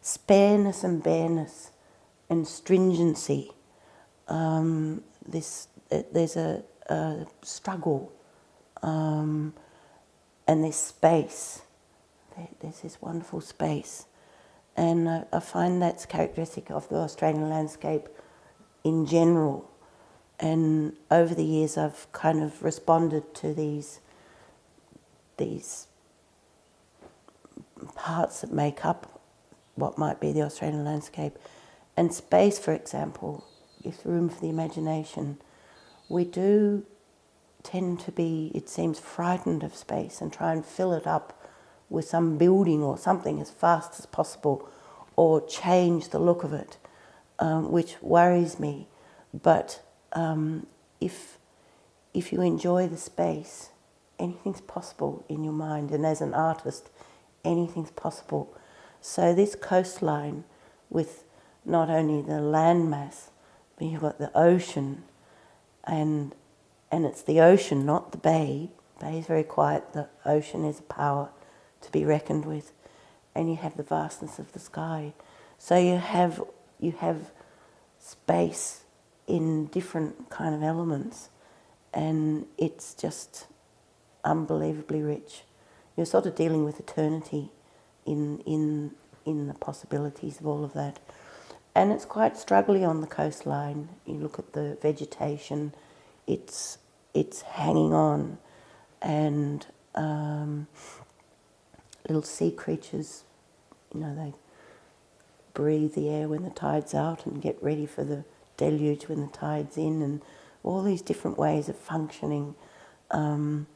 spareness and bareness and stringency. There's a struggle, and this space. There's this wonderful space, and I find that's characteristic of the Australian landscape in general. And over the years, I've kind of responded to these parts that make up what might be the Australian landscape. And space, for example, is room for the imagination. We do tend to be, it seems, frightened of space and try and fill it up with some building or something as fast as possible, or change the look of it, which worries me. But if you enjoy the space, anything's possible in your mind, and as an artist, anything's possible. So this coastline, with not only the landmass, but you've got the ocean, and it's the ocean, not the bay. The bay is very quiet. The ocean is a power to be reckoned with, and you have the vastness of the sky. So you have space in different kind of elements, and it's just unbelievably rich. You're sort of dealing with eternity in the possibilities of all of that. And it's quite struggly on the coastline. You look at the vegetation, it's hanging on, and little sea creatures, they breathe the air when the tide's out and get ready for the deluge when the tide's in, and all these different ways of functioning on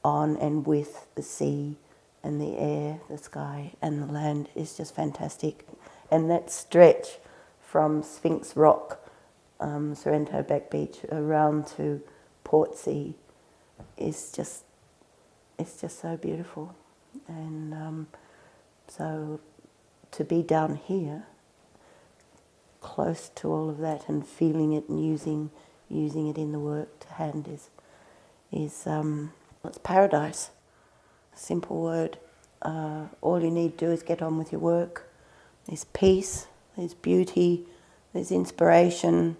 and with the sea and the air, the sky and the land is just fantastic. And that stretch from Sphinx Rock, Sorrento Back Beach, around to Portsea is just, it's just so beautiful. And so to be down here, close to all of that and feeling it and using it in the work to hand is it's paradise. Simple word. All you need to do is get on with your work. There's peace, there's beauty, there's inspiration,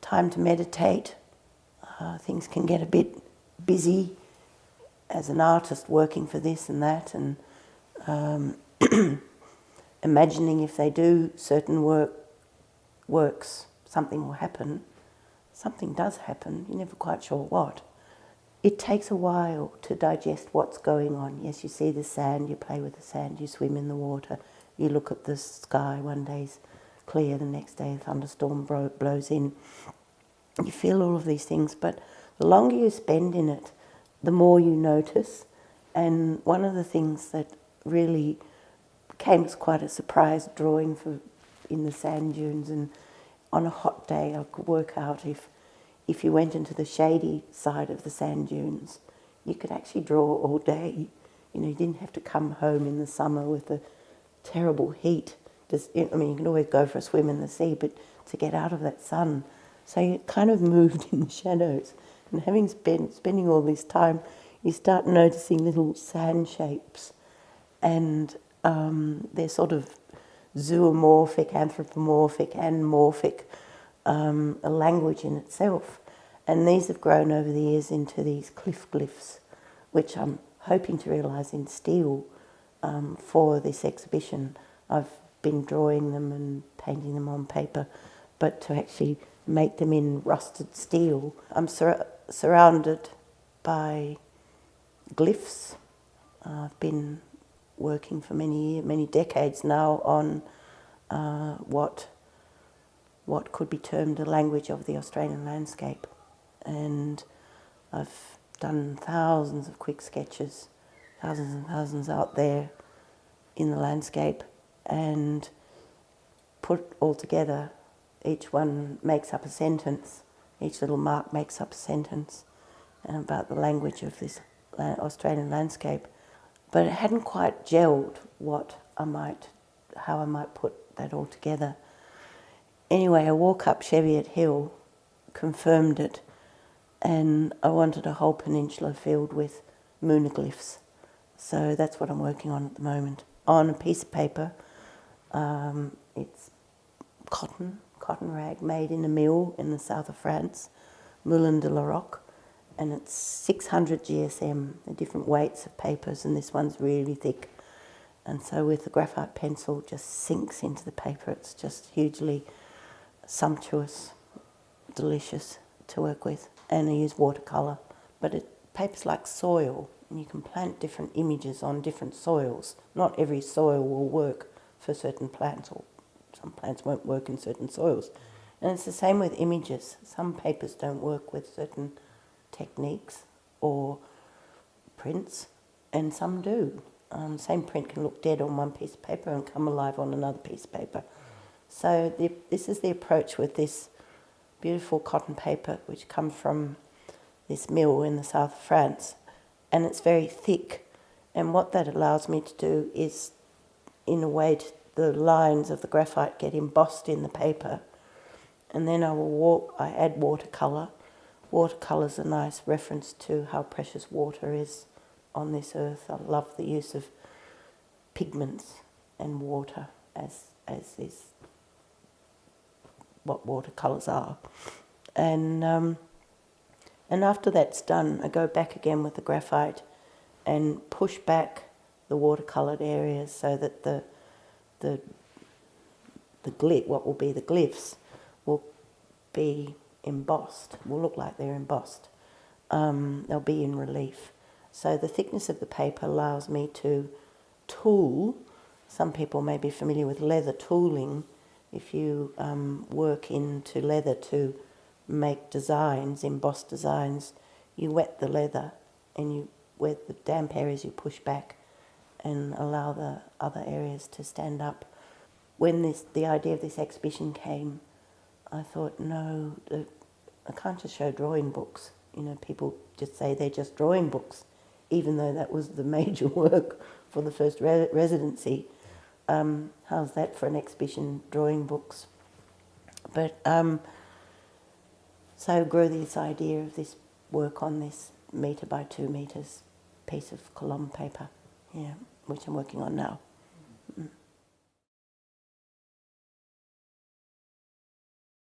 time to meditate. Things can get a bit busy as an artist working for this and that, and imagining if they do certain works, something will happen. Something does happen, you're never quite sure what. It takes a while to digest what's going on. Yes, you see the sand, you play with the sand, you swim in the water, you look at the sky, one day's clear, the next day a thunderstorm blows in. You feel all of these things, but the longer you spend in it, the more you notice. And one of the things that really came as quite a surprise drawing in the sand dunes, and on a hot day I could work out if you went into the shady side of the sand dunes, you could actually draw all day. You didn't have to come home in the summer with the terrible heat. You can always go for a swim in the sea, but to get out of that sun. So you kind of moved in the shadows. And spending all this time, you start noticing little sand shapes. And they're sort of zoomorphic, anthropomorphic, and morphic, a language in itself. And these have grown over the years into these cliff glyphs, which I'm hoping to realise in steel for this exhibition. I've been drawing them and painting them on paper, but to actually make them in rusted steel. I'm surrounded by glyphs. I've been working for many decades now on what could be termed a language of the Australian landscape. And I've done thousands of quick sketches, thousands and thousands out there in the landscape, and put all together. Each one makes up a sentence. Each little mark makes up a sentence about the language of this Australian landscape. But it hadn't quite gelled how I might put that all together. Anyway, a walk up Cheviot Hill confirmed it, and I wanted a whole peninsula filled with moonoglyphs. So that's what I'm working on at the moment. on a piece of paper. It's cotton rag made in a mill in the south of France, Moulin de la Roque, and it's 600 GSM, the different weights of papers, and this one's really thick. And so with the graphite pencil, just sinks into the paper. It's just hugely sumptuous, delicious to work with. And I use watercolour, but paper's like soil, and you can plant different images on different soils. Not every soil will work for certain plants, or some plants won't work in certain soils. And it's the same with images. Some papers don't work with certain techniques or prints, and some do. Same print can look dead on one piece of paper and come alive on another piece of paper. So this is the approach with this beautiful cotton paper, which comes from this mill in the south of France, and it's very thick. And what that allows me to do is, in a way, the lines of the graphite get embossed in the paper, and then I add watercolour. Watercolour's a nice reference to how precious water is on this earth. I love the use of pigments and water as is what watercolours are. And after that's done, I go back again with the graphite and push back the watercoloured areas so that the what will be the glyphs will be embossed, will look like they're embossed. They'll be in relief. So the thickness of the paper allows me to tool. Some people may be familiar with leather tooling. If you work into leather to make designs, embossed designs, you wet the leather, and where the damp areas you push back and allow the other areas to stand up. When the idea of this exhibition came, I thought, no, I can't just show drawing books. People just say they're just drawing books, even though that was the major work for the first residency. How's that for an exhibition, drawing books? But so I grew this idea of this work on this 1 metre by 2 metres piece of Colomb paper, which I'm working on now.